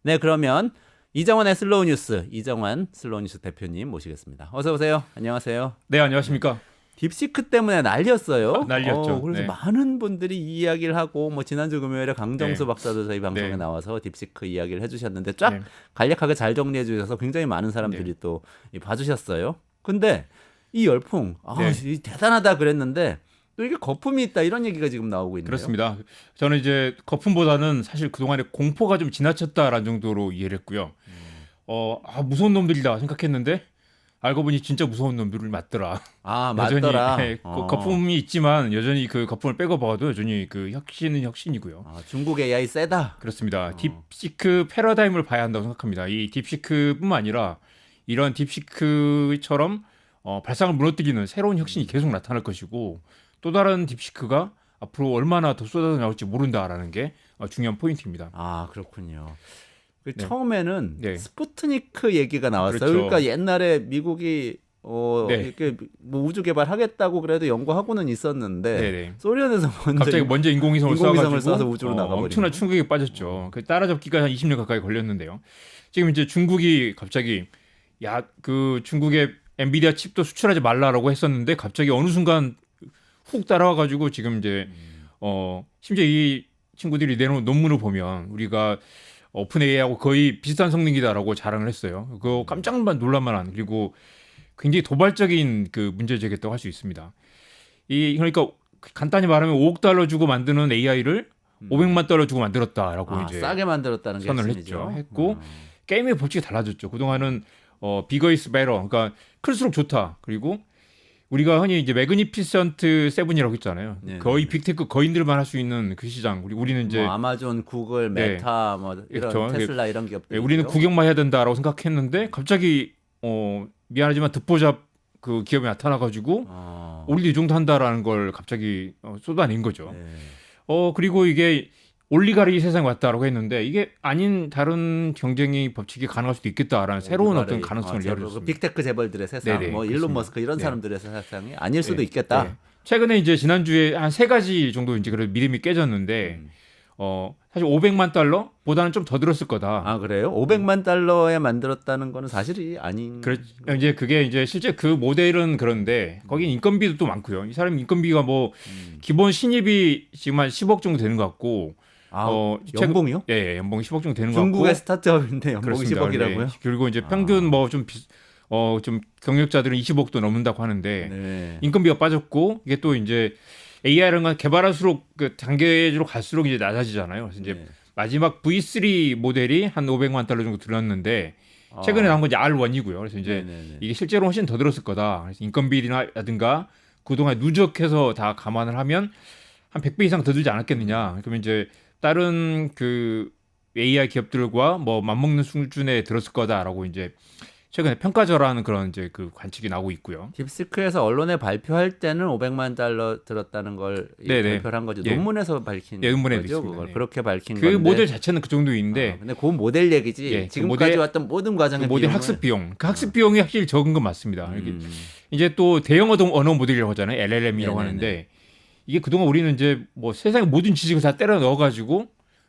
네, 그러면 이정환의 슬로우 뉴스, 이정환 슬로우 뉴스 대표님 모시겠습니다. 어서 오세요. 안녕하세요. 네, 안녕하십니까. 딥시크 때문에 난리였어요. 난리였죠. 그래서 네. 많은 분들이 이 이야기를 하고 뭐 지난주 금요일에 강정수 네. 박사도 저희 방송에 네. 나와서 딥시크 이야기를 해주셨는데 쫙 네. 간략하게 잘 정리해 주셔서 굉장히 많은 사람들이 또 봐주셨어요. 근데 이 열풍, 네. 대단하다 그랬는데 또 이게 거품이 있다 이런 얘기가 지금 나오고 있네요. 그렇습니다. 저는 이제 거품보다는 사실 그동안에 공포가 좀 지나쳤다라는 정도로 이해를 했고요. 무서운 놈들이다 생각했는데 알고 보니 진짜 무서운 놈들이 맞더라. 아, 여전히 맞더라. 거품이 있지만 여전히 그 거품을 빼고 봐도 여전히 그 혁신은 혁신이고요. 중국 AI 세다. 그렇습니다. 딥시크 패러다임을 봐야 한다고 생각합니다. 이 딥시크뿐만 아니라 이런 딥시크처럼 발상을 무너뜨리는 새로운 혁신이 계속 나타날 것이고 또 다른 딥시크가 앞으로 얼마나 더 쏟아져 나올지 모른다라는 게 중요한 포인트입니다. 아, 그렇군요. 그 네. 처음에는 네. 스푸트니크 얘기가 나왔어요. 그렇죠. 그러니까 옛날에 미국이 네. 이렇게 뭐 우주 개발하겠다고 그래도 연구하고는 있었는데 네네. 소련에서 갑자기 먼저 인공위성을 쏴서 우주로 나가버리고 엄청난 충격에 빠졌죠. 그 따라잡기가 한 20년 가까이 걸렸는데요. 지금 이제 중국이 갑자기 그 중국의 엔비디아 칩도 수출하지 말라라고 했었는데 갑자기 어느 순간 훅 따라와가지고 지금 이제 심지어 이 친구들이 내놓은 논문을 보면 우리가 오픈 AI하고 거의 비슷한 성능이다라고 자랑을 했어요. 그거 깜짝 놀랄만한 그리고 굉장히 도발적인 그 문제 제기했다고 할 수 있습니다. 그러니까 간단히 말하면 5억 달러 주고 만드는 AI를 500만 달러 주고 만들었다라고 이제 싸게 만들었다는 게 선언을 핵심이죠. 했고 게임의 법칙이 달라졌죠. 그동안은 bigger is better. 그러니까 클수록 좋다. 그리고 우리가 흔히 이제 매그니피센트 세븐이라고 했잖아요. 네네. 거의 빅테크 거인들만 할 수 있는 그 시장. 우리는 이제 뭐 아마존, 구글, 메타, 뭐 이런 그렇죠. 테슬라 이런 기업들. 우리는 구경만 해야 된다라고 생각했는데 갑자기 미안하지만 듣보잡 그 기업이 나타나가지고 우리도 이 정도 한다라는 걸 갑자기 쏟아낸 거죠. 네. 그리고 이게 올리가리 세상에 왔다라고 했는데 이게 아닌 다른 경쟁의 법칙이 가능할 수도 있겠다라는 새로운 어떤 가능성을 열어줬습니다. 빅테크 재벌들의 세상, 네네, 뭐 그렇습니다. 일론 머스크 이런 네. 사람들의 세상이 아닐 수도 네. 있겠다. 네. 최근에 이제 지난주에 한 3가지 정도 이제 그래도 믿음이 깨졌는데 사실 500만 달러보다는 좀 더 들었을 거다. 아, 그래요? 500만 달러에 만들었다는 거는 사실이 아닌. 이제 그게 이제 실제 그 모델은 그런데 거긴 인건비도 또 많고요. 이 사람 인건비가 뭐 기본 신입이 지금 한 10억 정도 되는 것 같고. 연봉이요? 예, 연봉이 10억 정도 되는 것 같고. 중국의 스타트업인데 연봉이 그렇습니다. 10억이라고요? 네. 그리고 이제 평균 뭐 좀 경력자들은 20억도 넘는다고 하는데 네. 인건비가 빠졌고 이게 또 이제 AI라는 건 개발할수록 그 단계로 갈수록 이제 낮아지잖아요. 그래서 이제 마지막 V3 모델이 한 500만 달러 정도 들었는데 최근에 나온 건 이제 R1이고요. 그래서 이제 이게 실제로 훨씬 더 들었을 거다. 그래서 인건비라든가 그동안 누적해서 다 감안을 하면 한 100배 이상 더 들지 않았겠느냐. 그러면 이제 다른 그 AI 기업들과 뭐 맞먹는 수준에 들었을 거다라고 이제 최근에 평가절하는 그런 이제 그 관측이 나오고 있고요. 딥시크에서 언론에 발표할 때는 500만 달러 들었다는 걸 발표를 한 거죠. 예. 논문에서 밝힌 논문에도 거죠. 있습니다. 그걸 네. 그렇게 밝힌 그 건데. 모델 자체는 그 정도인데 근데 그 모델 얘기지. 지금까지 왔던 모든 과정의 모델 비용을... 학습 비용, 그 학습 비용이 확실히 적은 건 맞습니다. 이제 또 대형 언어 모델이라고 하잖아요. LLM이라고 하는데 이게 그동안 우리는 이제 뭐 세상의 모든 지식을 다 때려 넣어가지고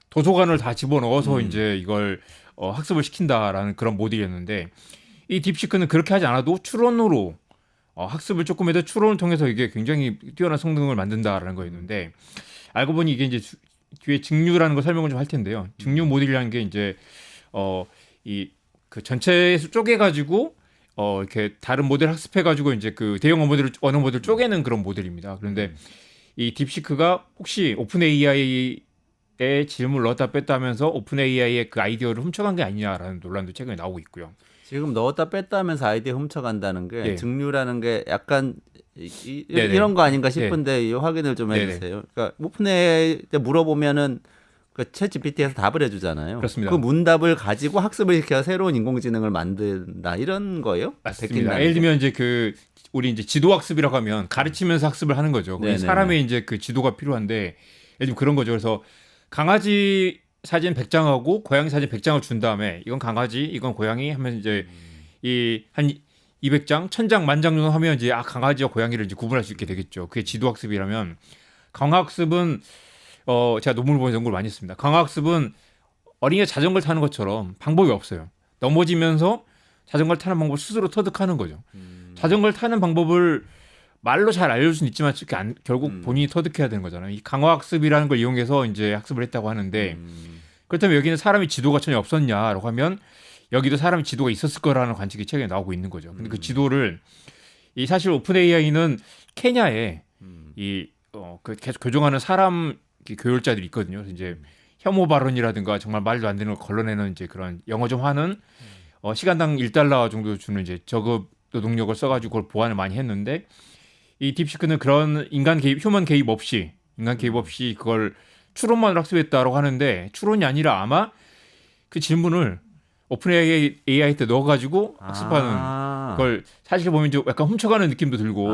도서관을 다 집어넣어서 이제 이걸 학습을 시킨다라는 그런 모델이었는데 이 딥시크는 그렇게 하지 않아도 추론으로 학습을 조금 해도 추론을 통해서 이게 굉장히 뛰어난 성능을 만든다라는 거였는데 알고 보니 이게 이제 뒤에 직류라는 걸 설명을 좀 할 텐데요. 직류 모델이라는 게 이제 이 그 전체에서 쪼개가지고 이렇게 다른 모델 학습해가지고 이제 그 대형 언어 모델을 쪼개는 그런 모델입니다. 그런데 이 딥시크가 혹시 오픈 AI의 질문을 넣었다 뺐다 하면서 오픈 AI의 그 아이디어를 훔쳐간 게 아니냐라는 논란도 최근에 나오고 있고요. 지금 넣었다 뺐다 하면서 아이디어 훔쳐간다는 게 네. 증류라는 게 약간 이런 거 아닌가 싶은데 이 확인을 좀 해주세요. 그러니까 오픈 AI 때 물어보면은 그 챗 GPT에서 답을 해주잖아요. 그렇습니다. 그 문답을 가지고 학습을 시켜서 새로운 인공지능을 만든다 이런 거예요? 맞습니다. 예를 들면 이제 그 우리 이제 지도 학습이라고 하면 가르치면서 학습을 하는 거죠. 사람의 이제 그 지도가 필요한데 예를 들면 그런 거죠. 그래서 강아지 사진 100장하고 고양이 사진 100장을 준 다음에 이건 강아지, 이건 고양이 하면 이제 이 한 200장, 1000장, 10,000장 정도 하면 이제 강아지와 고양이를 이제 구분할 수 있게 되겠죠. 그게 지도 학습이라면 강화 학습은 제가 논문을 보면서 연구를 많이 했습니다. 강화 학습은 어린이가 자전거를 타는 것처럼 방법이 없어요. 넘어지면서 자전거를 타는 방법을 스스로 터득하는 거죠. 자전거를 타는 방법을 말로 잘 알려줄 수는 있지만 결국 본인이 터득해야 되는 거잖아요. 이 강화학습이라는 걸 이용해서 이제 학습을 했다고 하는데 그렇다면 여기는 사람이 지도가 전혀 없었냐라고 하면 여기도 사람이 지도가 있었을 거라는 관측이 최근에 나오고 있는 거죠. 근데 그 지도를 이 사실 오픈 AI는 케냐에 그 계속 교정하는 사람 교열자들이 있거든요. 그래서 이제 혐오 발언이라든가 정말 말도 안 되는 걸 걸러내는 이제 그런 영어 좀 하는 시간당 $1 정도 주는 이제 저급 노동력을 써가지고 그걸 보완을 많이 했는데 이 딥시크는 그런 휴먼 개입 없이 그걸 추론만으로 학습했다라고 하는데 추론이 아니라 아마 그 질문을 오픈 AI 때 넣어가지고 학습하는 걸 사실 보면 좀 약간 훔쳐가는 느낌도 들고.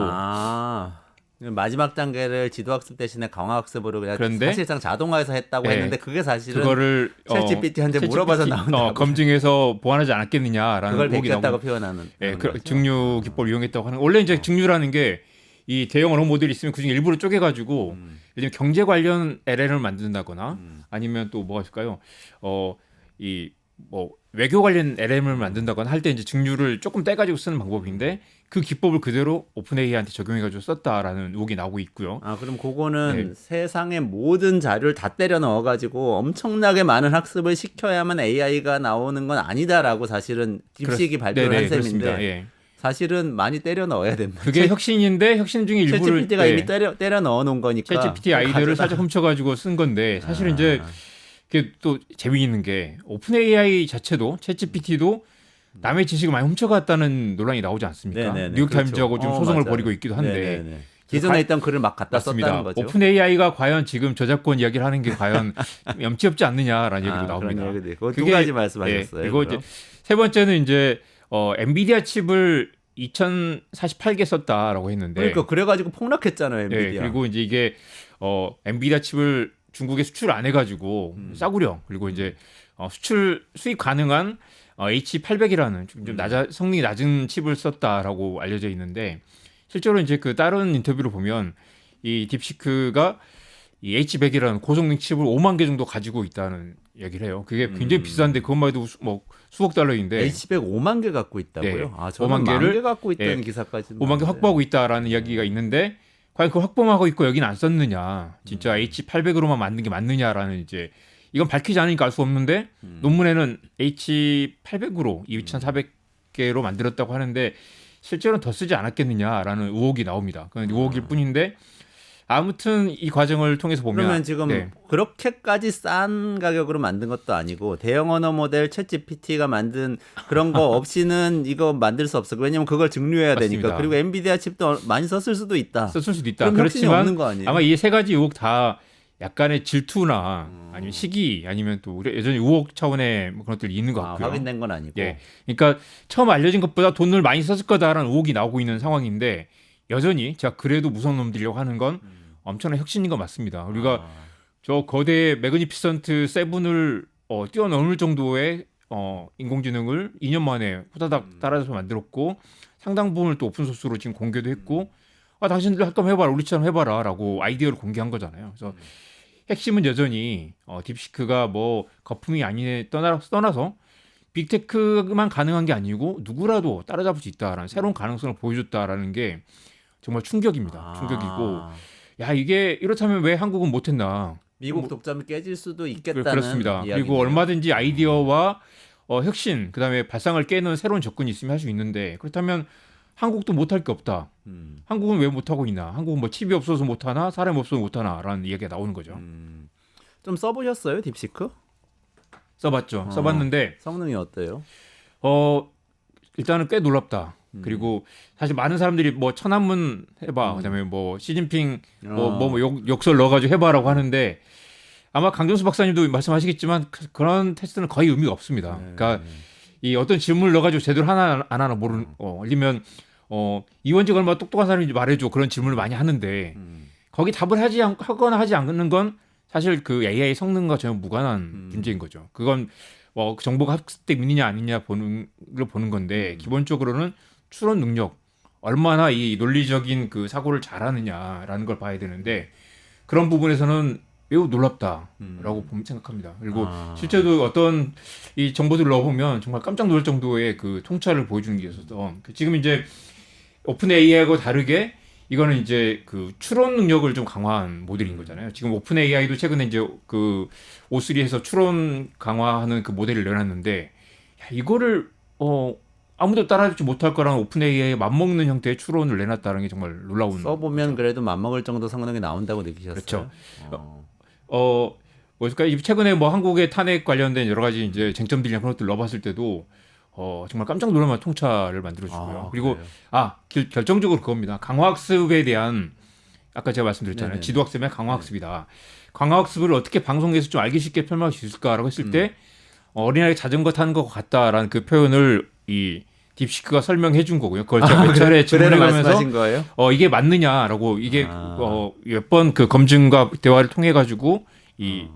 마지막 단계를 지도학습 대신에 강화학습으로 그냥 그런데 사실상 자동화해서 했다고 했는데 그게 사실은 그거를 챗GPT한테 물어봐서 나온다고 검증해서 보완하지 않았겠느냐라는 그걸 베꼈다고 표현하는. 증류 기법을 이용했다고 하는. 원래 이제 증류라는 게 이 대형 언어 모델이 있으면 그중에 일부를 쪼개가지고 예를 들면 경제 관련 LLM을 만든다거나 아니면 또 뭐가 있을까요? 외교 관련 LLM을 만든다거나 할 때 이제 증류를 조금 떼가지고 쓰는 방법인데 그 기법을 그대로 오픈 AI한테 적용해가지고 썼다라는 의혹이 나오고 있고요. 그럼 그거는 세상의 모든 자료를 다 때려 넣어가지고 엄청나게 많은 학습을 시켜야만 AI가 나오는 건 아니다라고 사실은 딥시크가 발표를 한 셈인데 사실은 많이 때려 넣어야 됩니다. 그게 혁신인데 혁신 중에 일부를 챗GPT가 이미 때려 넣어 놓은 거니까 챗GPT 아이디어를 살짝 훔쳐가지고 쓴 건데 사실은 이제 그게 또 재미있는 게 오픈 AI 자체도 챗GPT도 남의 지식을 많이 훔쳐갔다는 논란이 나오지 않습니까? 뉴욕타임즈하고 좀 소송을 벌이고 있기도 한데 기존에 있던 글을 막 갖다 썼다는 거죠. 오픈 AI가 과연 지금 저작권 이야기를 하는 게 과연 염치 없지 않느냐라는 얘기도 나옵니다. 두 가지 말씀하셨어요. 그리고 이제 세 번째는 이제 엔비디아 칩을 2048개 썼다라고 했는데 그래가지고 폭락했잖아요. 엔비디아. 그리고 이제 이게 엔비디아 칩을 중국에 수출 안 해가지고 싸구려 그리고 이제 수입 가능한 H800이라는 좀 성능이 낮은 칩을 썼다라고 알려져 있는데 실제로 이제 그 다른 인터뷰를 보면 이 딥시크가 이 H100이라는 고성능 칩을 5만 개 정도 가지고 있다는 얘기를 해요. 그게 굉장히 비싼데 그것만 해도 뭐 수억 달러인데 H100 5만 개 갖고 있다고요? 저는 5만 개를 1만 개 갖고 있다는 기사까지 5만 개 확보하고 있다라는 이야기가 있는데 과연 그 확보하고 있고 여기는 안 썼느냐? 진짜 H800으로만 만든 게 맞느냐라는 이제 이건 밝히지 않으니까 알 수 없는데 논문에는 H800으로 2,400개로 만들었다고 하는데 실제로는 더 쓰지 않았겠느냐라는 의혹이 나옵니다. 그건 의혹일 뿐인데 아무튼 이 과정을 통해서 보면 그러면 지금 그렇게까지 싼 가격으로 만든 것도 아니고 대형 언어 모델 챗GPT가 만든 그런 거 없이는 이거 만들 수 없어. 왜냐면 그걸 증류해야 맞습니다. 되니까. 그리고 엔비디아 칩도 많이 썼을 수도 있다. 썼을 수도 있다. 그럼 혁신이 그렇지만 없는 거 아니에요? 아마 이 세 가지 의혹 다 약간의 질투나 아니면 시기 아니면 또 우리 여전히 의혹 차원의 뭐 그런 것들이 있는 것 같고요. 확인된 건 아니고. 그러니까 처음 알려진 것보다 돈을 많이 썼을 거다라는 의혹이 나오고 있는 상황인데 여전히 제가 그래도 무서운 놈들이라고 하는 건 엄청난 혁신인 것 맞습니다. 우리가 저 거대 매그니피선트 7을 뛰어넘을 정도의 인공지능을 2년 만에 후다닥 따라서 만들었고 상당 부분을 또 오픈소스로 지금 공개도 했고 당신들 할 거면 해봐라 우리처럼 해봐라라고 아이디어를 공개한 거잖아요. 그래서 핵심은 여전히 딥시크가 뭐 거품이 아니네 떠나서 빅테크만 가능한 게 아니고 누구라도 따라잡을 수 있다라는 새로운 가능성을 보여줬다라는 게 정말 충격입니다. 충격이고 야 이게 이렇다면 왜 한국은 못했나? 미국 독점이 깨질 수도 있겠다는 그렇습니다. 이야기네요. 그리고 얼마든지 아이디어와 혁신 그다음에 발상을 깨는 새로운 접근이 있으면 할 수 있는데 그렇다면 한국도 못할 게 없다. 한국은 왜 못하고 있나? 한국은 뭐 칩이 없어서 못하나? 사람이 없어서 못하나?라는 이야기가 나오는 거죠. 좀 써보셨어요, 딥시크? 써봤죠. 써봤는데 성능이 어때요? 일단은 꽤 놀랍다. 그리고 사실 많은 사람들이 뭐 천안문 해봐, 그다음에 뭐 시진핑 뭐 욕설 넣어가지고 해봐라고 하는데 아마 강정수 박사님도 말씀하시겠지만 그런 테스트는 거의 의미가 없습니다. 그러니까 이 어떤 질문을 넣어가지고 제대로 하나 안 하나 모르는 아니면 이원직 얼마나 똑똑한 사람인지 말해줘 그런 질문을 많이 하는데 거기 답을 하거나 하지 않는 건 사실 그 AI 성능과 전혀 무관한 문제인 거죠. 그건 뭐 정보가 학습돼 있느냐 아니냐 보는 건데 기본적으로는 추론 능력 얼마나 이 논리적인 그 사고를 잘하느냐라는 걸 봐야 되는데 그런 부분에서는 매우 놀랍다라고 생각합니다. 그리고 실제로 어떤 이 정보들을 넣어보면 정말 깜짝 놀랄 정도의 그 통찰을 보여주는 게 있어서 지금 이제 오픈 AI하고 다르게 이거는 이제 그 추론 능력을 좀 강화한 모델인 거잖아요. 지금 오픈 AI도 최근에 이제 그 O3에서 추론 강화하는 그 모델을 내놨는데 이거를 아무도 따라잡지 못할 거랑 오픈 AI에 맞먹는 형태의 추론을 내놨다는 게 정말 놀라운. 써보면 그래도 맞먹을 정도 성능이 나온다고 느끼셨어요? 그렇죠. 뭐랄까 최근에 뭐 한국의 탄핵 관련된 여러 가지 이제 쟁점들이나 그런 것들 넣어봤을 때도 정말 깜짝 놀랄 만한 통찰을 만들어주고요. 그리고 결정적으로 그겁니다. 강화학습에 대한 아까 제가 말씀드렸잖아요. 네네. 지도학습의 강화학습이다. 강화학습을 어떻게 방송에서 좀 알기 쉽게 설명할 수 있을까라고 했을 때 어린아이 자전거 타는 것 같다라는 그 표현을 이 딥시크가 설명해 준 거고요. 그걸 제가 몇 차례 질문을 하면서 이게 맞느냐라고 이게 몇 번 그 검증과 대화를 통해 가지고 이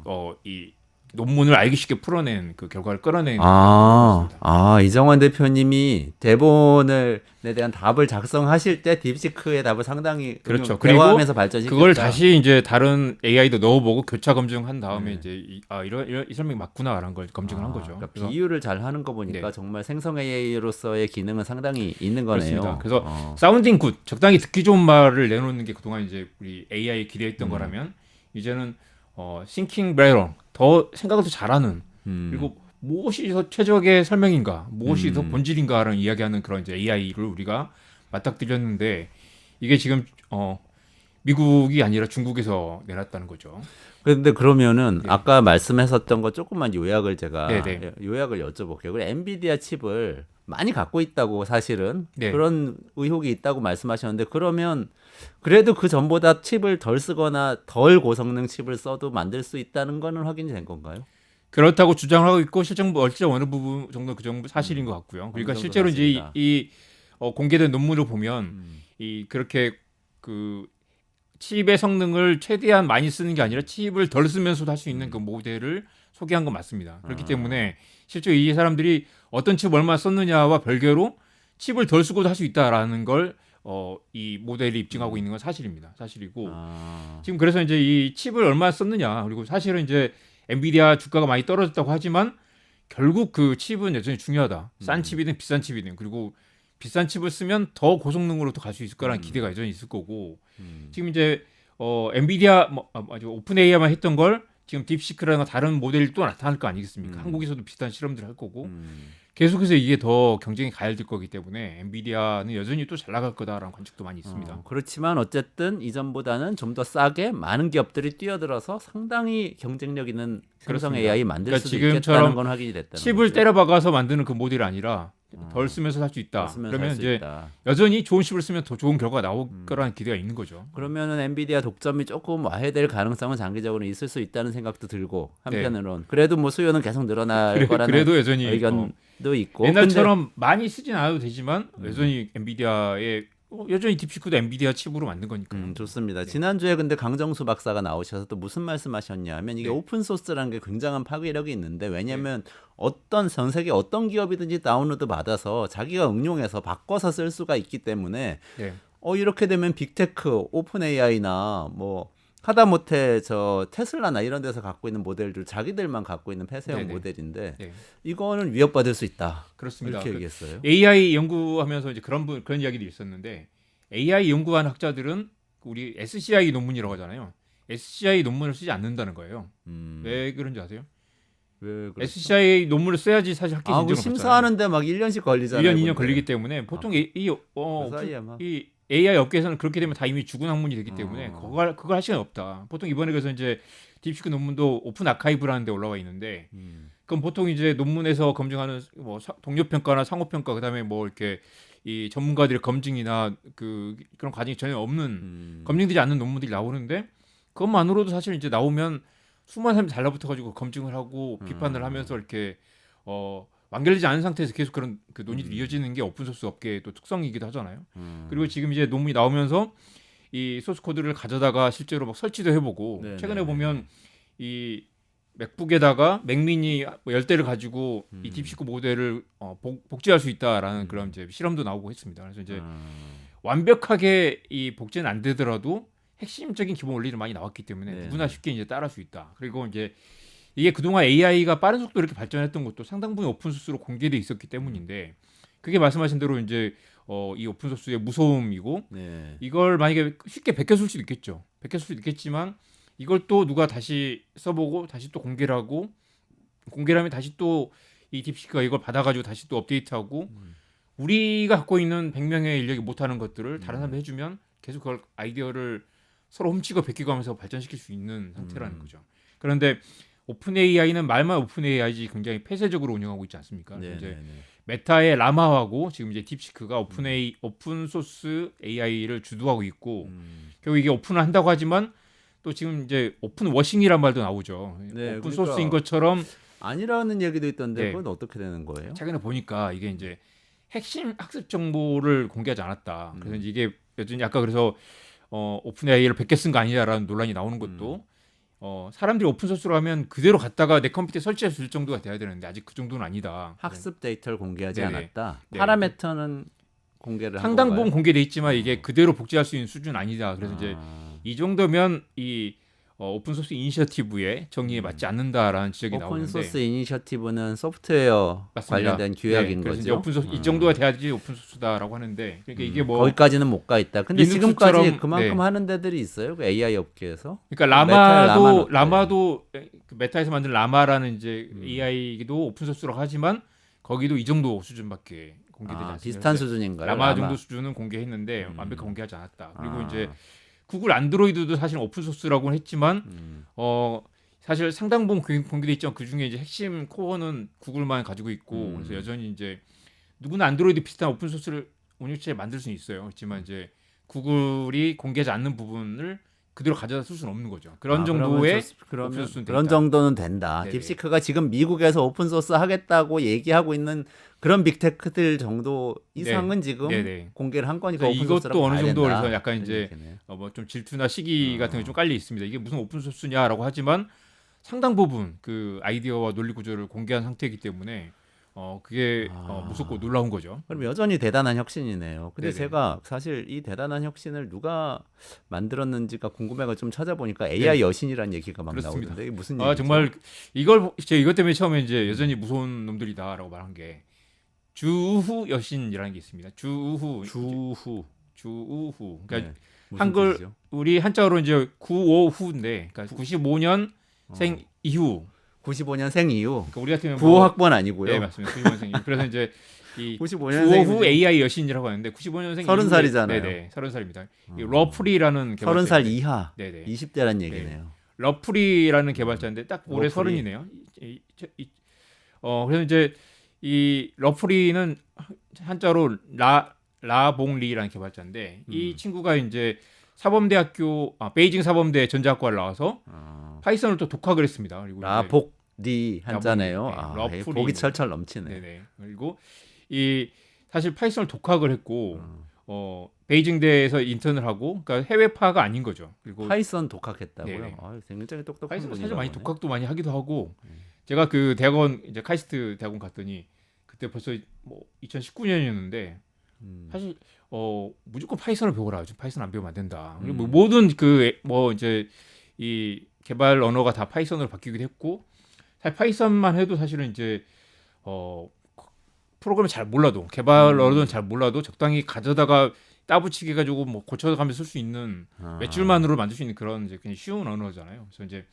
논문을 알기 쉽게 풀어낸 그 결과를 끌어낸 이정환 대표님이 대본에 대한 답을 작성하실 때 딥시크의 답을 상당히 그렇죠. 대화하면서 발전시켰다. 그걸 다시 이제 다른 AI도 넣어보고 교차 검증한 다음에 이제 이 설명이 맞구나라는 걸 검증을 한 거죠. 그러니까 비유를 잘 하는 거 보니까 정말 생성 AI로서의 기능은 상당히 있는 거네요. 그렇습니다. 그래서 사운딩 굿, 적당히 듣기 좋은 말을 내놓는 게 그동안 이제 우리 AI에 기대했던 거라면 이제는 싱킹 베러 더 생각을 더 잘하는 그리고 무엇이 더 최적의 설명인가, 무엇이 더 본질인가라는 이야기하는 그런 이제 AI를 우리가 맞닥뜨렸는데 이게 지금 미국이 아니라 중국에서 내놨다는 거죠. 그런데 그러면은 아까 말씀하셨던 거 조금만 요약을 제가 요약을 여쭤볼게요. 그래 엔비디아 칩을 많이 갖고 있다고 사실은 그런 의혹이 있다고 말씀하셨는데 그러면 그래도 그 전보다 칩을 덜 쓰거나 덜 고성능 칩을 써도 만들 수 있다는 거는 확인이 된 건가요? 그렇다고 주장을 하고 있고 실제 어느 부분 정도 그 정도 사실인 것 같고요. 그러니까 실제로 이제 이 공개된 논문을 보면 이 그렇게 그 칩의 성능을 최대한 많이 쓰는 게 아니라 칩을 덜 쓰면서도 할 수 있는 그 모델을 소개한 건 맞습니다. 그렇기 때문에 실제 이 사람들이 어떤 칩을 얼마나 썼느냐와 별개로 칩을 덜 쓰고도 할 수 있다라는 걸 이 모델이 입증하고 있는 건 사실입니다. 사실이고 지금 그래서 이제 이 칩을 얼마나 썼느냐 그리고 사실은 이제 엔비디아 주가가 많이 떨어졌다고 하지만 결국 그 칩은 여전히 중요하다. 싼 칩이든 비싼 칩이든 그리고 비싼 칩을 쓰면 더 고성능으로 더 갈 수 있을 거라는 기대가 여전히 있을 거고 지금 이제 엔비디아 오픈 AI만 했던 걸 지금 딥시크라는 다른 모델이 또 나타날 거 아니겠습니까? 한국에서도 비슷한 실험들을 할 거고 계속해서 이게 더 경쟁이 가열될 거기 때문에 엔비디아는 여전히 또 잘 나갈 거다라는 관측도 많이 있습니다. 그렇지만 어쨌든 이전보다는 좀 더 싸게 많은 기업들이 뛰어들어서 상당히 경쟁력 있는 생성 AI 만들 수도 있겠다는 건 확인이 됐다는 칩을 거죠. 때려박아서 만드는 그 모델이 아니라 덜 쓰면서 할 수 있다. 그러면 이제 여전히 좋은 칩을 쓰면 더 좋은 결과가 나올 거라는 기대가 있는 거죠. 그러면은 엔비디아 독점이 조금 와해될 가능성은 장기적으로 있을 수 있다는 생각도 들고 한편으로는 그래도 뭐 수요는 계속 늘어날 거라는 그래도 여전히 의견도 있고 옛날처럼 많이 쓰진 않아도 되지만 여전히 엔비디아의 여전히 딥시크도 엔비디아 칩으로 만든 거니까. 좋습니다. 지난주에 근데 강정수 박사가 나오셔서 또 무슨 말씀하셨냐면 이게 오픈 소스라는 게 굉장한 파괴력이 있는데 왜냐하면 어떤 전 세계 어떤 기업이든지 다운로드 받아서 자기가 응용해서 바꿔서 쓸 수가 있기 때문에 이렇게 되면 빅테크, 오픈 AI나 뭐 하다못해 저 테슬라나 이런 데서 갖고 있는 모델들 자기들만 갖고 있는 폐쇄형 모델인데 이거는 위협받을 수 있다. 그렇습니다. 이렇게 얘기했어요. AI 연구하면서 이제 그런 이야기도 있었는데 AI 연구한 학자들은 우리 SCI 논문이라고 하잖아요. SCI 논문을 쓰지 않는다는 거예요. 왜 그런지 아세요? SCI 논문을 써야지 사실 학계 진정을 받잖아요. 심사하는데 막 1년씩 걸리잖아요. 1년, 2년 걸리기 때문에 보통 이 AI 업계에서는 그렇게 되면 다 이미 죽은 학문이 되기 때문에 그걸 할 시간이 없다. 보통 이번에 그래서 이제 딥시크 논문도 오픈 아카이브라는 데 올라와 있는데 그럼 보통 이제 논문에서 검증하는 뭐 동료 평가나 상호 평가 그다음에 뭐 이렇게 이 전문가들의 검증이나 그런 과정이 전혀 없는 검증되지 않는 논문들이 나오는데 그것만으로도 사실 이제 나오면 수많은 사람이 달라붙어 가지고 검증을 하고 비판을 하면서 이렇게 완결되지 않은 상태에서 계속 그런 그 논의들이 이어지는 게 오픈소스 업계의 또 특성이기도 하잖아요. 그리고 지금 이제 논문이 나오면서 이 소스 코드를 가져다가 실제로 막 설치도 해보고 최근에 보면 이 맥북에다가 맥미니 10대를 가지고 이 딥시크 모델을 복제할 수 있다라는 그런 이제 실험도 나오고 했습니다. 그래서 이제 완벽하게 이 복제는 안 되더라도 핵심적인 기본 원리를 많이 나왔기 때문에 네. 누구나 쉽게 이제 따라할 수 있다. 그리고 이제 이게 그동안 AI가 빠른 속도로 이렇게 발전했던 것도 상당 부분 오픈 소스로 공개돼 있었기 때문인데 그게 말씀하신 대로 이제 이 오픈 소스의 무서움이고 네. 이걸 만약에 쉽게 베껴쓸 수도 있겠죠. 베껴쓸 수도 있겠지만 이걸 또 누가 다시 써보고 다시 또 공개를 하고 공개를 하면 다시 또 이 딥시크가 이걸 받아가지고 다시 또 업데이트하고 우리가 갖고 있는 100명의 인력이 못하는 것들을 다른 사람이 해주면 계속 그걸 아이디어를 서로 훔치고 베끼고 하면서 발전시킬 수 있는 상태라는 거죠. 그런데 오픈 AI는 말만 오픈 AI지 굉장히 폐쇄적으로 운영하고 있지 않습니까? 네. 이제 네. 메타의 라마하고 지금 이제 딥시크가 오픈 소스 AI를 주도하고 있고 결국 이게 오픈을 한다고 하지만 또 지금 이제 오픈 워싱이란 말도 나오죠. 네, 오픈 그러니까 소스인 것처럼 아니라는 얘기도 있던데 네. 그건 어떻게 되는 거예요? 최근에 보니까 이게 이제 핵심 학습 정보를 공개하지 않았다. 그래서 이게 여전히 아까 그래서 오픈 AI를 100개 쓴 거 아니냐라는 논란이 나오는 것도 사람들이 오픈 소스로 하면 그대로 갖다가 내 컴퓨터에 설치할 수 있을 정도가 돼야 되는데 아직 그 정도는 아니다. 학습 데이터를 공개하지 네네. 않았다. 네. 파라메터는 공개를 한 상당 건가요? 부분 공개돼 있지만 이게 그대로 복제할 수 있는 수준 아니다. 그래서 이제 이 정도면 이 오픈 소스 이니셔티브의 정의에 맞지 않는다라는 지적이 오픈 나오는데 소스 이니셔티브는 소프트웨어 맞습니다. 관련된 규약인 네, 그래서 거죠. 이제 오픈 소스 이 정도가 돼야지 오픈 소스다라고 하는데 그러니까 이게 뭐 거기까지는 못 가 있다. 근데 리눅스처럼, 지금까지 그만큼 네. 하는 데들이 있어요. 그 AI 업계에서. 그러니까 메타의 라마도 그 메타에서 만든 라마라는 이제 AI도 오픈 소스라고 하지만 거기도 이 정도 수준밖에 공개되지 않습니다. 비슷한 수준인가요? 라마 정도 수준은 공개했는데 완벽하게 공개하지 않았다. 그리고 아. 이제 구글 안드로이드도 사실 오픈 소스라고는 했지만 사실 상당 부분 공개돼 있지만 그 중에 이제 핵심 코어는 구글만 가지고 있고 그래서 여전히 이제 누구나 안드로이드 비슷한 오픈 소스를 운영체에 만들 수는 있어요. 그렇지만 이제 구글이 공개하지 않는 부분을 그대로 가져다 쓸 수는 없는 거죠. 그런 정도의 오픈 소스는 그런 된다. 정도는 된다. 네네. 딥시크가 지금 미국에서 오픈 소스 하겠다고 얘기하고 있는 그런 빅테크들 정도 이상은 지금 네네. 공개를 한 거니까 그래서 오픈 소스라고 이것도 어느 봐야 정도 된다. 그래서 약간 그런 이제 얘기네요. 뭐 좀 질투나 시기 같은 게 좀 깔려 있습니다. 이게 무슨 오픈 소스냐라고 하지만 상당 부분 그 아이디어와 논리 구조를 공개한 상태이기 때문에 그게 무섭고 놀라운 거죠. 그럼 여전히 대단한 혁신이네요. 근데 네네. 제가 사실 이 대단한 혁신을 누가 만들었는지가 궁금해가 좀 찾아보니까 AI 여신이라는 얘기가 막 그렇습니다. 나오는데 이게 무슨 얘기죠? 정말 이것 때문에 처음에 이제 여전히 무서운 놈들이다라고 말한 게 주후 여신이라는 게 있습니다. 주후. 그러니까 네. 무슨 한글 뜻이죠? 우리 한자어로 이제 95후인데 그러니까 95년생 이후 95년생 이후 그러니까 우리 같은 경우는 95학번 아니고요. 네 맞습니다. 95년생. 그래서 이제 이 95년생 후 AI 여신이라고 하는데 95년생 30살이잖아요. 네네 30살입니다. 이 러프리라는 30살 이하 네네 20대란 얘기네요. 러프리라는 개발자인데 딱 올해 러프리. 30이네요. 그래서 이제 이 러프리는 한자로 라봉리라는 개발자인데 이 친구가 이제 베이징 사범대 전자학과를 나와서 파이썬을 또 독학을 했습니다. 그리고 라복리 한자네요. 라봉리, 러프리. 복이 철철 넘치네. 네네. 그리고 이 사실 파이썬을 독학을 했고 베이징대에서 인턴을 하고 그러니까 해외파가 아닌 거죠. 그리고 파이썬 독학했다고요? 네네. 굉장히 똑똑한 파이썬 분인가 사실 많이 보네. 독학도 많이 하기도 하고 제가 그 대학원 이제 카이스트 대학원 갔더니 그때 벌써 뭐 2019년이었는데 사실 무조건 파이썬을 배워라. 지금 파이썬 안 배우면 안 된다. 그리고 뭐 모든 뭐 이제 이 개발 언어가 다 파이썬으로 바뀌기도 했고 사실 파이썬만 해도 사실은 이제 프로그램을 잘 몰라도 개발 언어는 잘 몰라도 적당히 가져다가 따붙이게 가지고 뭐 고쳐가면서 쓸 수 있는 몇 줄만으로 만들 수 있는 그런 이제 그냥 쉬운 언어잖아요. 그래서 이제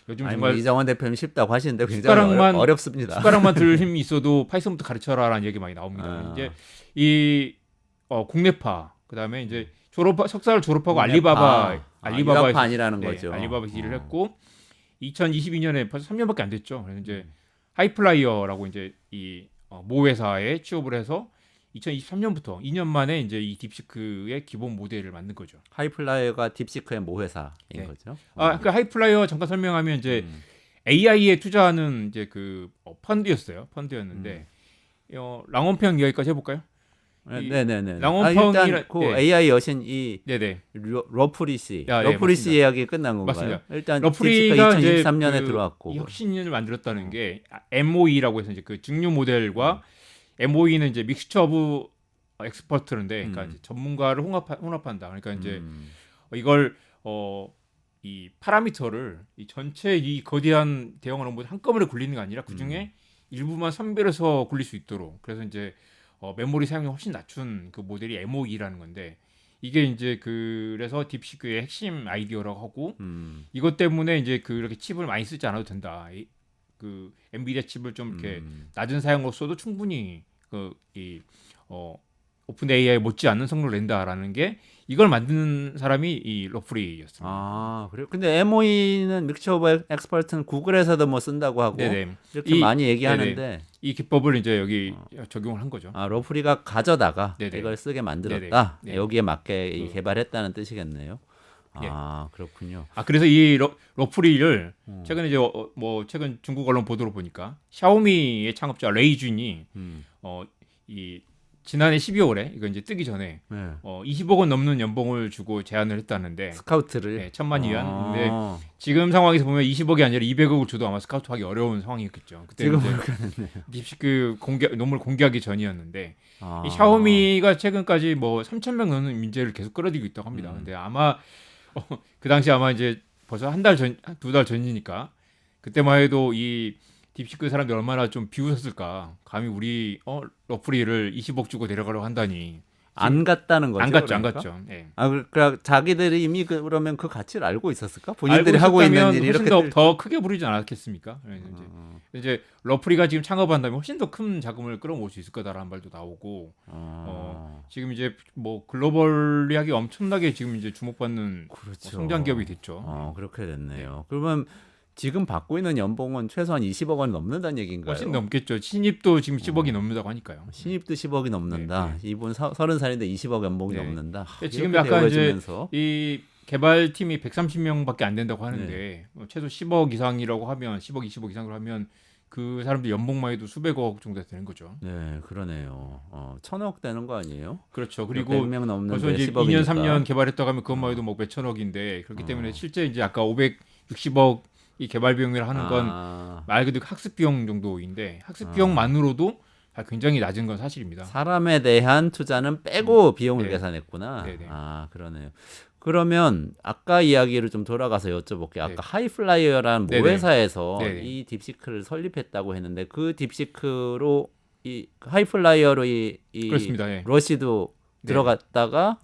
요즘 아니, 정말 뭐 이정환 대표님 쉽다고 하시는데 굉장히 어렵습니다. 숟가락만 들 힘이 있어도 파이썬부터 가르쳐라라는 얘기 많이 나옵니다. 이제 이 국내파 그다음에 이제 석사를 졸업하고 알리바바에서 알리바바 아니라는 거죠. 알리바바에서 일을 했고 2022년에 벌써 3년밖에 안 됐죠. 그래서 이제 하이플라이어라고 이제 이 모 회사에 취업을 해서 2023년부터 2년 만에 이제 이 딥시크의 기본 모델을 만든 거죠. 하이플라이어가 딥시크의 모회사인 네. 거죠. 그 하이플라이어 잠깐 설명하면 이제 AI에 투자하는 이제 그 펀드였는데 랑원평 이야기까지 해볼까요? 네네네. 랑원펑이라 일단 그 AI 여신 이 네네. 러프리 씨, 네, 러프리 씨 맞습니다. 이야기 끝난 건가요? 맞습니다. 일단 러프리가 딥시크가 2023년에 이 들어왔고 혁신을 만들었다는 게 MOE라고 해서 이제 그 증류 모델과 MOE는 이제 믹스처 오브 엑스퍼트인데, 그러니까 이제 전문가를 혼합한다. 그러니까 이제 이걸 이 파라미터를 이 전체 이 거대한 대형 언어 모델 한꺼번에 굴리는 게 아니라 그 중에 일부만 선별해서 굴릴 수 있도록. 그래서 이제 메모리 사용이 훨씬 낮춘 그 모델이 MOE라는 건데 이게 이제 그래서 딥시크의 핵심 아이디어라고 하고 이것 때문에 이제 그렇게 칩을 많이 쓰지 않아도 된다. 그 엔비디아 칩을 좀 이렇게 낮은 사용으로 써도 충분히 오픈 AI 못지 않는 성능을 낸다라는 게 이걸 만드는 사람이 이 러프리였습니다. 아, 그래요? 근데 MOE는 믹처 오브 엑스퍼트는 구글에서도 뭐 쓴다고 하고 네네. 이렇게 많이 얘기하는데 이 기법을 이제 여기 적용을 한 거죠. 아, 러프리가 가져다가 네네. 이걸 쓰게 만들었다. 네네. 여기에 맞게 개발했다는 뜻이겠네요. 예. 아, 그렇군요. 아, 그래서 이 러프리를 최근에 이제 최근 중국 언론 보도로 보니까 샤오미의 창업자 레이준이 이 지난해 12월에 이거 이제 뜨기 전에 네. 20억 원 넘는 연봉을 주고 제안을 했다는데 스카우트를 네, 1,000만 위안. 근데 지금 상황에서 보면 20억이 아니라 200억을 줘도 아마 스카우트하기 어려운 상황이었겠죠. 그때 지금 이제 딥시크 논문 공개하기 전이었는데 이 샤오미가 최근까지 뭐 3,000명 넘는 민재를 계속 끌어들이고 있다고 합니다. 근데 아마 그 당시 아마 이제 벌써 한 달 전, 2달 전이니까 그때만 해도 이 딥시크 사람들이 얼마나 좀 비웃었을까. 감히 우리 러프리를 20억 주고 데려가려고 한다니. 안 갔다는 거죠. 안 갔죠, 그러니까? 안 갔죠. 네. 아, 그러니까 자기들이 이미 그러면 그 가치를 알고 있었을까? 본인들이 하고 있는 일이 이렇게 더 크게 부르지 않았겠습니까? 이제 러프리가 지금 창업한다면 훨씬 더 큰 자금을 끌어모을 수 있을 거다라는 말도 나오고 지금 이제 뭐 글로벌리하게 엄청나게 지금 이제 주목받는 그렇죠. 성장 기업이 됐죠. 그렇게 됐네요. 그러면 지금 받고 있는 연봉은 최소한 20억 원 넘는다는 얘기인가요? 훨씬 넘겠죠. 신입도 지금 10억이 넘는다고 하니까요. 신입도 10억이 넘는다. 네. 이분 30살인데 20억 연봉이 넘는다. 지금 약간 이제 이 개발팀이 130명밖에 안 된다고 하는데 최소 10억 이상이라고 하면 10억, 20억 이상으로 하면 그 사람들 연봉만 해도 수백억 정도 되는 거죠. 네, 그러네요. 1,000억 되는 거 아니에요? 그렇죠. 그리고 100명 넘는데 벌써 이제 10억이니까. 2년, 3년 개발했다고 하면 그것만 해도 뭐 몇천억인데 그렇기 때문에 실제 이제 아까 560억 이 개발 비용이라 하는 건 말 그대로 학습 비용 정도인데 학습 비용만으로도 굉장히 낮은 건 사실입니다. 사람에 대한 투자는 빼고 비용을 계산했구나. 네네. 아, 그러네요. 그러면 아까 이야기를 좀 돌아가서 여쭤볼게요. 아까 하이플라이어라는 모 회사에서 이 딥시크를 설립했다고 했는데 그 딥시크로 이 하이플라이어로 이 그렇습니다. 러시도 들어갔다가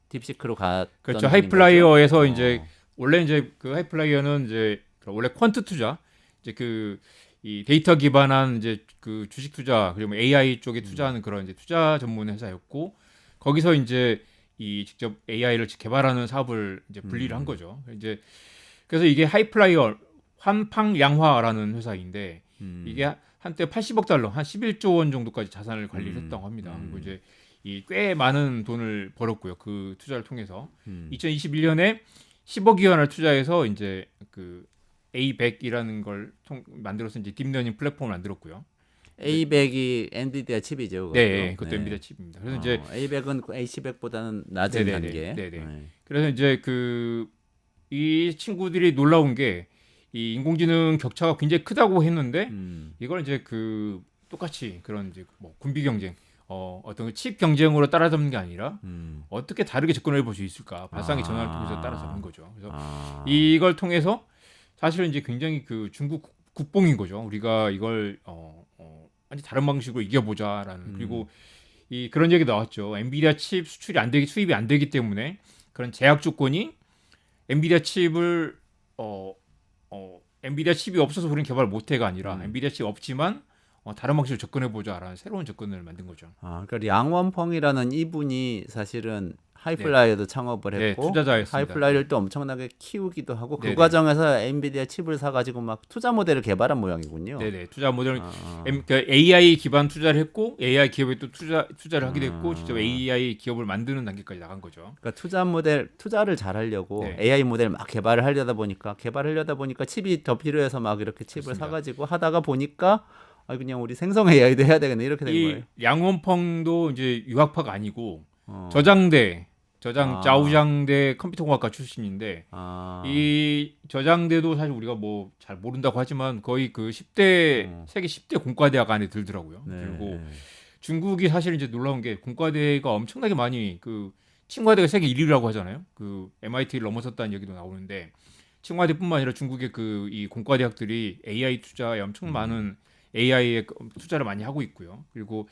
딥시크로 갔던 그렇죠. 하이플라이어에서 이제 원래 이제 그 하이플라이어는 이제 원래 퀀트 투자 이제 그 이 데이터 기반한 이제 그 주식 투자 그리고 AI 쪽에 투자하는 그런 이제 투자 전문 회사였고 거기서 이제 이 직접 AI를 개발하는 사업을 이제 분리를 한 거죠. 이제 그래서 이게 하이플라이어 환팡양화라는 회사인데 이게 한때 80억 달러 한 11조 원 정도까지 자산을 관리를 했다고 합니다. 그리고 이제 이 꽤 많은 돈을 벌었고요. 그 투자를 통해서 2021년에 10억 위안을 투자해서 이제 그 A100이라는 걸 만들어서 이제 딥러닝 플랫폼을 만들었고요. A100이 엔비디아 칩이죠. 그것도. 네, 그것도 엔비디아 칩입니다. 그래서 이제 A100은 A100보다는 낮은 단계. 그래서 이제 그 이 친구들이 놀라운 게 이 인공지능 격차가 굉장히 크다고 했는데 이걸 이제 그 똑같이 그런 이제 뭐 군비 경쟁 어떤 칩 경쟁으로 따라잡는 게 아니라 어떻게 다르게 접근을 해볼 수 있을까 발상의 전환을 통해서 따라잡는 거죠. 그래서 이걸 통해서 사실은 이제 굉장히 그 중국 국뽕인 거죠. 우리가 이걸 완전 다른 방식으로 이겨보자라는 그리고 이 그런 얘기 나왔죠. 엔비디아 칩 수입이 안 되기 때문에 그런 제약 조건이 엔비디아 칩을 엔비디아 칩이 없어서 우리는 개발 못해가 아니라 엔비디아 칩 없지만 다른 방식으로 접근해보자라는 새로운 접근을 만든 거죠. 그러니까 량원펑이라는 이분이 사실은 하이플라이어도 창업을 했고 투자자였습니다. 하이플라이어를 또 엄청나게 키우기도 하고 그 과정에서 엔비디아 칩을 사가지고 막 투자 모델을 개발한 모양이군요. 네네. 투자 모델 그러니까 AI 기반 투자를 했고 AI 기업에 또 투자를 하기도 했고 직접 AI 기업을 만드는 단계까지 나간 거죠. 그러니까 투자를 잘 하려고 AI 모델 막 개발을 하려다 보니까 칩이 더 필요해서 막 이렇게 칩을 그렇습니다. 사가지고 하다가 보니까 그냥 우리 생성 AI도 해야 되겠네 이렇게 된 거예요. 양원펑도 이제 유학파가 아니고 자우장대 컴퓨터공학과 출신인데 이 저장대도 사실 우리가 뭐 잘 모른다고 하지만 거의 그 10대 세계 10대 공과대학 안에 들더라고요. 그리고 중국이 사실 이제 놀라운 게 공과대가 엄청나게 많이 그 칭화대가 세계 1위라고 하잖아요. 그 MIT를 넘어섰다는 얘기도 나오는데 칭화대뿐만 아니라 중국의 그 이 공과대학들이 AI 투자에 엄청 많은 AI에 투자를 많이 하고 있고요. 그리고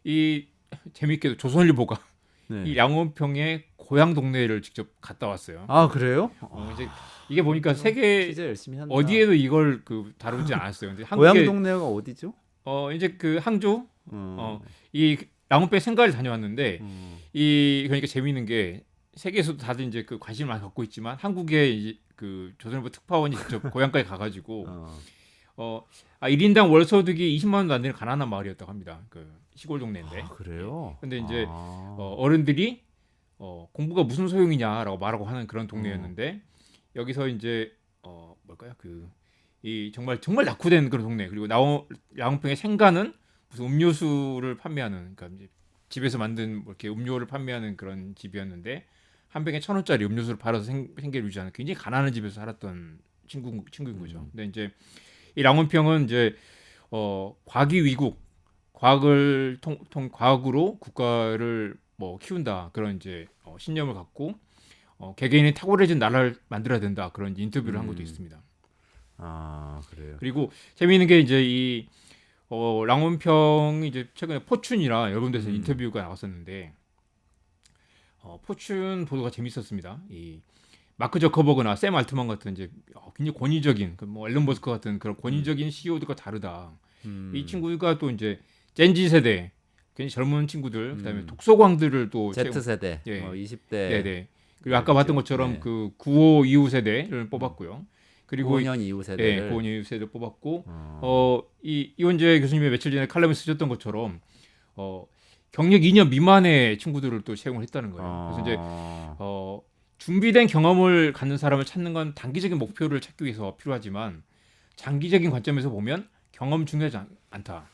이 재밌게도 조선일보가 네. 이 양원평의 고향 동네를 직접 갔다 왔어요. 아 그래요? 이제 이게 보니까 세계 취재 열심히 한다. 어디에도 이걸 그 다루지 않았어요. 근데 고향 한국에 동네가 어디죠? 이제 그 항조 이 양원평 생가를 다녀왔는데 이 그러니까 재미있는 게 세계에서도 다들 이제 그 관심을 많이 갖고 있지만 한국에 이제 그 조선일보 특파원이 직접 고향까지 가가지고 1인당 월 소득이 20만 원도 안 되는 가난한 마을이었다고 합니다. 그 시골 동네인데. 아, 그래요? 근데 이제 어른들이 공부가 무슨 소용이냐라고 말하고 하는 그런 동네였는데 여기서 이제 뭘까요? 그 이 정말 낙후된 그런 동네. 그리고 양원평의 생가는 무슨 음료수를 판매하는 그러니까 이제 집에서 만든 뭐 이렇게 음료를 판매하는 그런 집이었는데 한 병에 1,000원짜리 음료수를 팔아서 생계를 유지하는 굉장히 가난한 집에서 살았던 친구인 거죠. 근데 이제 이 양원평은 이제 과기 위국, 과학을 과학으로 국가를 뭐 키운다 그런 이제 신념을 갖고 개개인이 탁월해진 나라를 만들어야 된다 그런 인터뷰를 한 것도 있습니다. 아 그래요. 그리고 재미있는 게 이제 이 양원평이 이제 최근에 포춘이나 여러 군데서 인터뷰가 나왔었는데 포춘 보도가 재밌었습니다. 이 마크 저커버그나 샘 알트만 같은 이제 굉장히 권위적인 뭐 앨런 머스크 같은 그런 권위적인 CEO들과 다르다. 이 친구가 또 이제 젠지 세대, 굉장히 젊은 친구들, 그다음에 독서광들을 또 Z 세대, 예. 20대. 네네. 그리고 아까 봤던 것처럼 그 95 이후 세대를 뽑았고요. 그리고 95년 이후 세대를. 네, 95년 이후 세대를 뽑았고 이원재 교수님이 며칠 전에 칼럼에 쓰셨던 것처럼 경력 2년 미만의 친구들을 또 채용을 했다는 거예요. 그래서 이제 준비된 경험을 갖는 사람을 찾는 건 단기적인 목표를 찾기 위해서 필요하지만 장기적인 관점에서 보면 경험 중요하지 않다.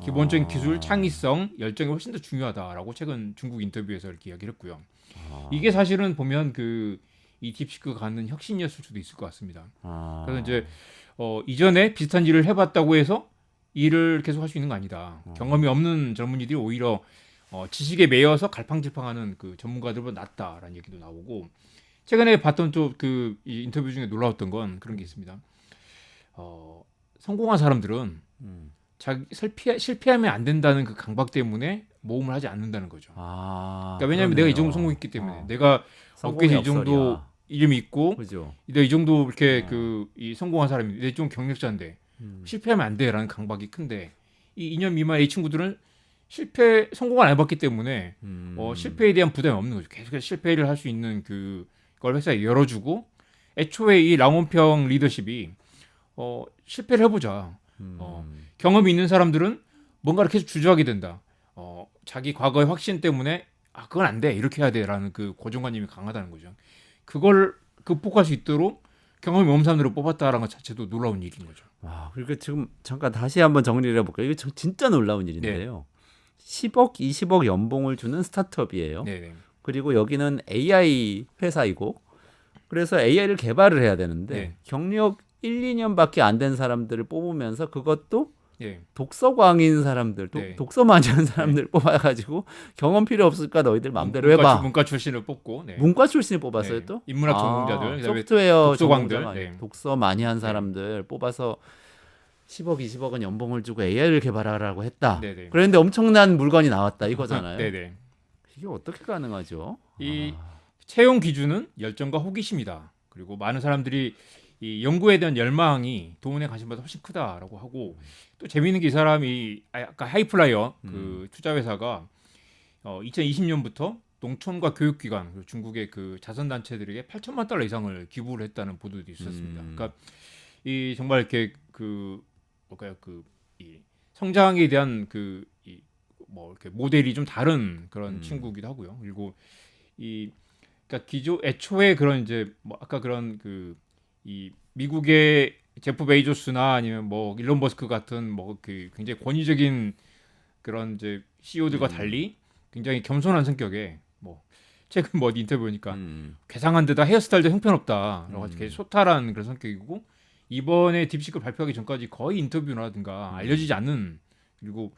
기본적인 기술, 창의성, 열정이 훨씬 더 중요하다라고 최근 중국 인터뷰에서 이렇게 이야기를 했고요. 이게 사실은 보면 이 딥시크가 갖는 혁신이었을 수도 있을 것 같습니다. 그래서 이제 이전에 비슷한 일을 해봤다고 해서 일을 계속 할 수 있는 거 아니다. 경험이 없는 젊은이들이 오히려 지식에 매여서 갈팡질팡하는 그 전문가들보다 낫다라는 얘기도 나오고 최근에 봤던 또 그 인터뷰 중에 놀라웠던 건 그런 게 있습니다. 성공한 사람들은 실패하면 안 된다는 그 강박 때문에 모험을 하지 않는다는 거죠. 그러니까 왜냐하면 내가 이 정도 성공했기 때문에 내가 업계에서 이 정도 이름이 있고 그죠. 내가 이 정도 이렇게 이 성공한 사람이 내 좀 경력자인데 실패하면 안 돼라는 강박이 큰데 이 2년 미만 이 친구들은 성공을 안 해봤기 때문에 실패에 대한 부담이 없는 거죠. 계속해서 실패를 할 수 있는 그걸 회사에 열어주고 애초에 이 양원평 리더십이 실패를 해보자. 경험이 있는 사람들은 뭔가를 계속 주저하게 된다. 자기 과거의 확신 때문에 그건 안 돼. 이렇게 해야 돼라는 그 고정관념이 강하다는 거죠. 그걸 극복할 수 있도록 경험이 없는 사람들을 뽑았다라는 것 자체도 놀라운 일인 거죠. 그러니까 지금 잠깐 다시 한번 정리를 해볼까요? 이게 진짜 놀라운 일인데요. 10억, 20억 연봉을 주는 스타트업이에요. 네네. 그리고 여기는 AI 회사이고 그래서 AI를 개발을 해야 되는데 경력 1, 2년밖에 안 된 사람들을 뽑으면서 그것도 독서광인 사람들, 독서 많이 하는 사람들 뽑아가지고 경험 필요 없으니까 너희들 마음대로 해봐. 문과 출신을 뽑고 문과 출신을 뽑았어요 또? 인문학 전공자들, 소프트웨어 독서광들, 독서 많이 한 사람들 뽑아서 10억, 20억은 연봉을 주고 AI를 개발하라고 했다. 그런데 엄청난 물건이 나왔다 이거잖아요. 이게 어떻게 가능하죠? 이 채용 기준은 열정과 호기심이다. 그리고 많은 사람들이 이 연구에 대한 열망이 돈에 관심보다 훨씬 크다라고 하고 또 재미있는 게 이 사람이 아까 하이플라이어 그 투자 회사가 2020년부터 농촌과 교육기관 그리고 중국의 그 자선단체들에게 8천만 달러 이상을 기부를 했다는 보도도 있었습니다. 그러니까 이 정말 이렇게 이 성장에 대한 뭐 이렇게 모델이 좀 다른 그런 친구기도 하고요. 그리고 그러니까 애초에 그런 이제 뭐 아까 그런 이 미국의 제프 베이조스나 아니면 뭐 일론 머스크 같은 뭐 굉장히 권위적인 그런 이제 CEO들과 달리 굉장히 겸손한 성격에 뭐 최근 뭐 인터뷰 보니까 괴상한 데다 헤어스타일도 형편없다. 되게 소탈한 그런 성격이고 이번에 딥시크 발표하기 전까지 거의 인터뷰라든가 알려지지 않는 그리고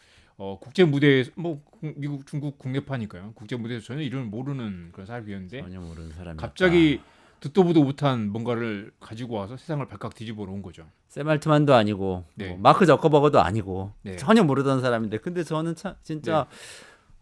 국제 무대에 뭐 미국, 중국 국내파니까요. 국제 무대에서 전혀 이름을 모르는 그런 사람이었는데 전혀 모르는 사람이 갑자기 듣도 보도 못한 뭔가를 가지고 와서 세상을 발칵 뒤집어 놓은 거죠. 샘 알트만도 아니고 네. 뭐 마크 저커버거도 아니고 네. 전혀 모르던 사람인데 근데 저는 참 진짜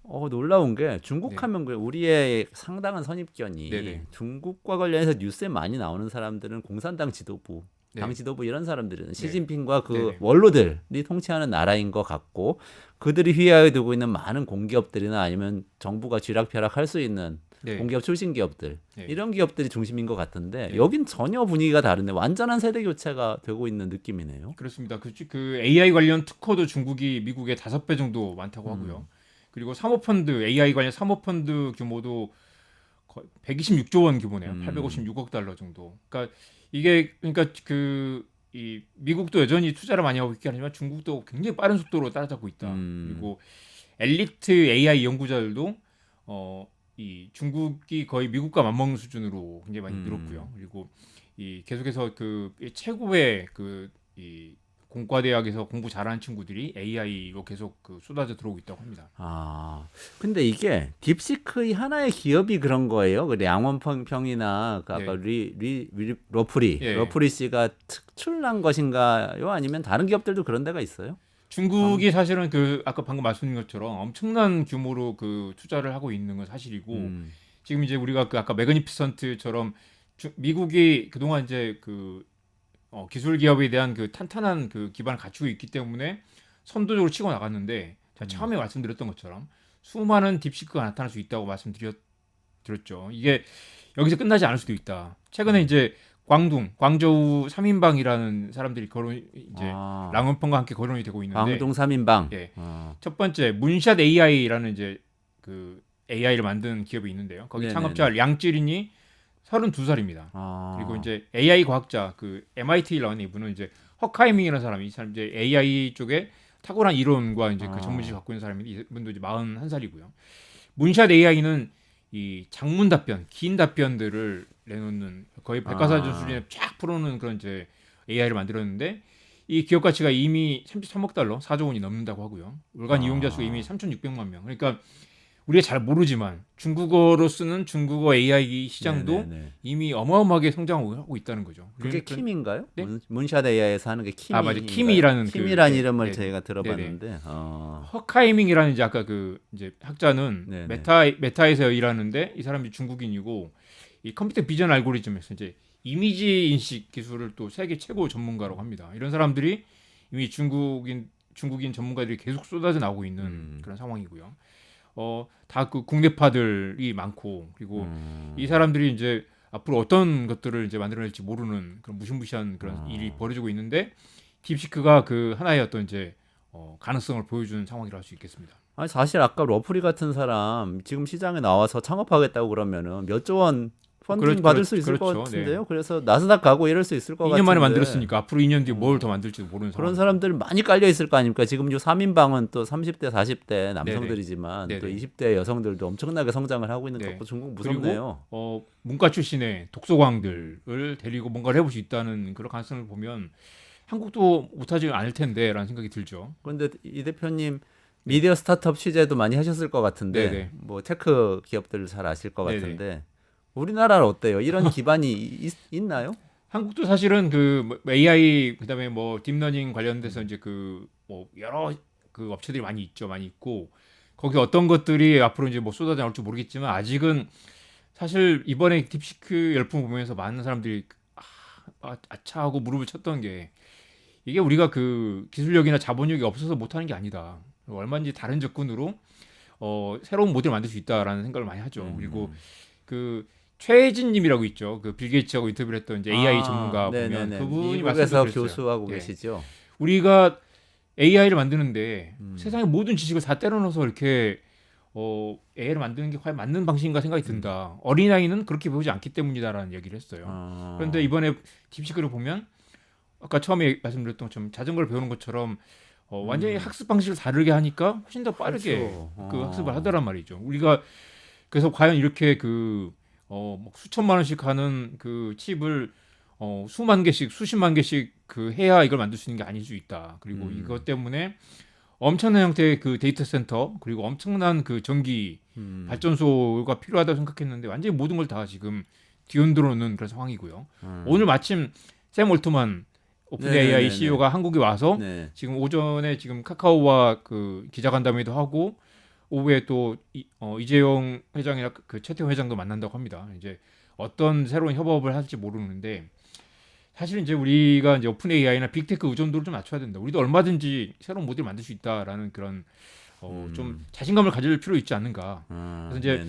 놀라운 게 중국 하면 우리의 상당한 선입견이 중국과 관련해서 뉴스에 많이 나오는 사람들은 공산당 지도부 당 지도부 이런 사람들은 시진핑과 그 원로들이 통치하는 나라인 것 같고 그들이 휘하에 두고 있는 많은 공기업들이나 아니면 정부가 쥐락펴락할 수 있는 공기업 출신 기업들 이런 기업들이 중심인 것 같은데 여긴 전혀 분위기가 다른데 완전한 세대 교체가 되고 있는 느낌이네요. 그렇습니다. 그 AI 관련 특허도 중국이 미국의 5배 정도 많다고 하고요. 그리고 사모펀드 AI 관련 사모펀드 규모도 거의 126조 원 규모네요. 856억 달러 정도. 그러니까 이게 이 미국도 여전히 투자를 많이 하고 있긴 하지만 중국도 굉장히 빠른 속도로 따라잡고 있다. 그리고 엘리트 AI 연구자들도 이 중국이 거의 미국과 맞먹는 수준으로 굉장히 많이 늘었고요. 그리고 이 계속해서 그 최고의 이 공과대학에서 공부 잘하는 친구들이 AI로 계속 쏟아져 들어오고 있다고 합니다. 근데 이게 딥시크의 하나의 기업이 그런 거예요. 그 양원평이나 아까 러프리 씨가 특출난 것인가요? 아니면 다른 기업들도 그런 데가 있어요? 중국이 사실은 아까 방금 말씀드린 것처럼 엄청난 규모로 투자를 하고 있는 건 사실이고 지금 이제 우리가 아까 매그니피선트처럼 미국이 그동안 이제 기술 기업에 대한 탄탄한 기반을 갖추고 있기 때문에 선도적으로 치고 나갔는데 제가 처음에 말씀드렸던 것처럼 수많은 딥시크가 나타날 수 있다고 말씀드렸죠. 이게 여기서 끝나지 않을 수도 있다. 최근에 이제 광저우 3인방이라는 사람들이 랑원펑과 함께 거론이 되고 있는데 광동 3인방. 첫 번째 문샷 AI라는 이제 AI를 만든 기업이 있는데요. 거기 창업자 량찌린이 32살입니다. 그리고 이제 AI 과학자 MIT 나온 이분은 이제 허카이밍이라는 사람이 이제 AI 쪽에 탁월한 이론과 이제 전문 지식을 갖고 있는 사람인데 이분도 이제 41살이고요. 문샷 AI는 이 장문 답변, 긴 답변들을 내놓는 거의 백과사전 수준에 쫙 풀어놓는 그런 이제 AI를 만들었는데 이 기업 가치가 이미 33억 달러, 4조 원이 넘는다고 하고요. 월간 이용자 수가 이미 3,600만 명. 그러니까 우리가 잘 모르지만 중국어로 쓰는 중국어 AI 시장도 이미 어마어마하게 성장하고 있다는 거죠. 그게 킴인가요? 네? 문샷 AI에서 하는 게 킴이. 맞아요. 킴이라는 이름을 저희가 들어봤는데. 허카이밍이라는 이제 아까 이제 학자는 메타에서 일하는데 이 사람이 중국인이고 이 컴퓨터 비전 알고리즘에서 이제 이미지 인식 기술을 또 세계 최고 전문가라고 합니다. 이런 사람들이 이미 중국인 전문가들이 계속 쏟아져 나오고 있는 그런 상황이고요. 다 국내파들이 많고 그리고 이 사람들이 이제 앞으로 어떤 것들을 이제 만들어낼지 모르는 그런 무시무시한 그런 일이 벌어지고 있는데 딥시크가 하나의 어떤 이제 가능성을 보여주는 상황이라 할 수 있겠습니다. 아니 사실 아까 러프리 같은 사람 지금 시장에 나와서 창업하겠다고 그러면은 몇 조 원 펀딩 받을 수 있을 것 같은데요. 그래서 나스닥 가고 이럴 수 있을 것 같은데 2년 만에 만들었으니까 앞으로 2년 뒤에 뭘 더 만들지도 모르는 상황. 그런 사람들 많이 깔려 있을 거 아닙니까? 지금 요 3인방은 또 30대, 40대 남성들이지만 또 20대 여성들도 엄청나게 성장을 하고 있는 것도 중국 무섭네요. 그리고 문과 출신의 독서광들을 데리고 뭔가를 해볼 수 있다는 그런 가능성을 보면 한국도 못하지 않을 텐데라는 생각이 들죠. 그런데 이 대표님 미디어 스타트업 취재도 많이 하셨을 것 같은데 뭐 테크 기업들을 잘 아실 것 같은데 우리나라는 어때요? 이런 기반이 있나요? 한국도 사실은 AI 그다음에 뭐 딥러닝 관련돼서 이제 뭐 여러 업체들이 많이 있죠, 많이 있고 거기 어떤 것들이 앞으로 이제 뭐 쏟아져 나올지 모르겠지만 아직은 사실 이번에 딥시크 열풍 보면서 많은 사람들이 아차 하고 무릎을 쳤던 게 이게 우리가 기술력이나 자본력이 없어서 못하는 게 아니다. 얼마든지 다른 접근으로 새로운 모델을 만들 수 있다라는 생각을 많이 하죠. 그리고 최혜진님이라고 있죠. 빌 게이츠하고 인터뷰를 했던 이제 AI 전문가 보면 그분이 미국에서 교수하고 계시죠. 우리가 AI를 만드는데 세상의 모든 지식을 다 때려넣어서 이렇게 AI를 만드는 게 과연 맞는 방식인가 생각이 든다. 어린아이는 그렇게 배우지 않기 때문이다라는 얘기를 했어요. 그런데 이번에 딥시크를 보면 아까 처음에 말씀드렸던 것처럼 자전거를 배우는 것처럼 완전히 학습 방식을 다르게 하니까 훨씬 더 빠르게 학습을 하더란 말이죠. 우리가 그래서 과연 이렇게 수천만 원씩 하는 칩을 수만 개씩 수십만 개씩 해야 이걸 만들 수 있는 게 아닐 수 있다. 그리고 이것 때문에 엄청난 형태의 그 데이터 센터 그리고 엄청난 그 전기 발전소가 필요하다고 생각했는데 완전히 모든 걸 다 지금 뒤흔들어 놓는 그런 상황이고요. 오늘 마침 샘 올트만 오픈 AI CEO가 한국에 와서 네. 지금 오전에 지금 카카오와 그 기자간담회도 하고 오후에 또 이재용 회장이나 그 최태원 회장도 만난다고 합니다. 이제 어떤 새로운 협업을 할지 모르는데 사실 이제 우리가 이제 오픈 AI나 빅테크 의존도를 좀 낮춰야 된다. 우리도 얼마든지 새로운 모델을 만들 수 있다라는 그런 좀 자신감을 가질 필요 있지 않는가. 그래서 이제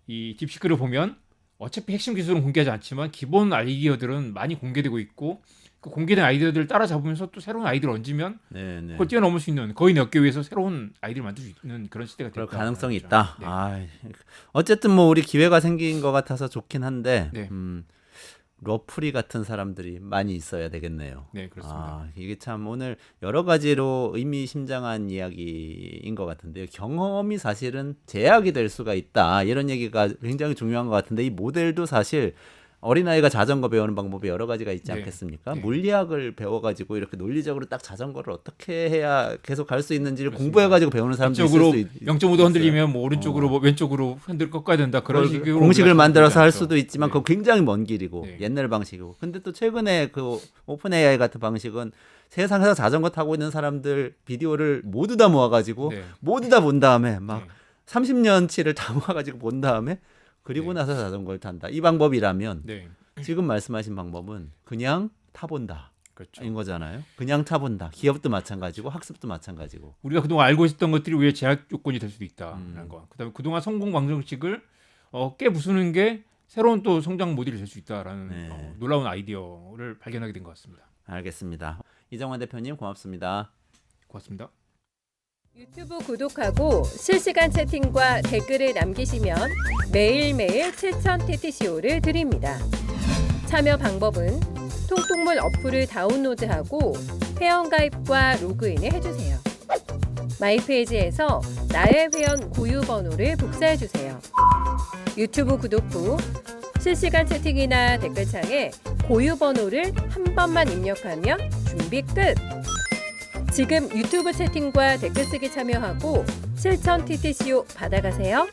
이 딥시크를 보면 어차피 핵심 기술은 공개하지 않지만 기본 아이디어들은 많이 공개되고 있고 그 공개된 아이디어들을 따라잡으면서 또 새로운 아이디어를 얹으면 그걸 뛰어넘을 수 있는 거의 몇 개 위해서 새로운 아이디어를 만들 수 있는 그런 시대가 됐다. 그럴 가능성이 있다. 네. 어쨌든 뭐 우리 기회가 생긴 것 같아서 좋긴 한데 네. 러프리 같은 사람들이 많이 있어야 되겠네요. 네, 그렇습니다. 이게 참 오늘 여러 가지로 의미심장한 이야기인 것 같은데요. 경험이 사실은 제약이 될 수가 있다. 이런 얘기가 굉장히 중요한 것 같은데 이 모델도 사실 어린아이가 자전거 배우는 방법이 여러 가지가 있지 않겠습니까? 네. 물리학을 배워가지고 이렇게 논리적으로 딱 자전거를 어떻게 해야 계속 갈 수 있는지를 공부해가지고 배우는 사람도 있을 수 있어요. 0.5도 흔들리면 뭐 오른쪽으로 뭐 왼쪽으로 흔들 꺾어야 된다. 그런 식으로 공식을 만들어서 할 수도 있지만 그거 굉장히 먼 길이고 네. 옛날 방식이고. 근데 또 최근에 그 오픈 AI 같은 방식은 세상에서 자전거 타고 있는 사람들 비디오를 모두 다 모아가지고 모두 다 본 다음에 막 30년치를 다 모아가지고 본 다음에 그리고 나서 자전거를 탄다. 이 방법이라면 지금 말씀하신 방법은 그냥 타본다. 그렇죠. 인 거잖아요. 그냥 타본다. 기업도 마찬가지고 학습도 마찬가지고. 우리가 그동안 알고 있었던 것들이 우리의 제약 조건이 될 수도 있다라는 거. 그다음에 그동안 성공 방정식을 깨부수는 게 새로운 또 성장 모델이 될 수 있다라는 놀라운 아이디어를 발견하게 된 것 같습니다. 알겠습니다. 이정환 대표님 고맙습니다. 고맙습니다. 유튜브 구독하고 실시간 채팅과 댓글을 남기시면 매일매일 7,000TTCO를 드립니다. 참여 방법은 통통물 어플을 다운로드하고 회원가입과 로그인을 해주세요. 마이페이지에서 나의 회원 고유 번호를 복사해주세요. 유튜브 구독 후 실시간 채팅이나 댓글창에 고유 번호를 한 번만 입력하면 준비 끝! 지금 유튜브 채팅과 댓글 쓰기 참여하고 7,000TTCO 받아가세요.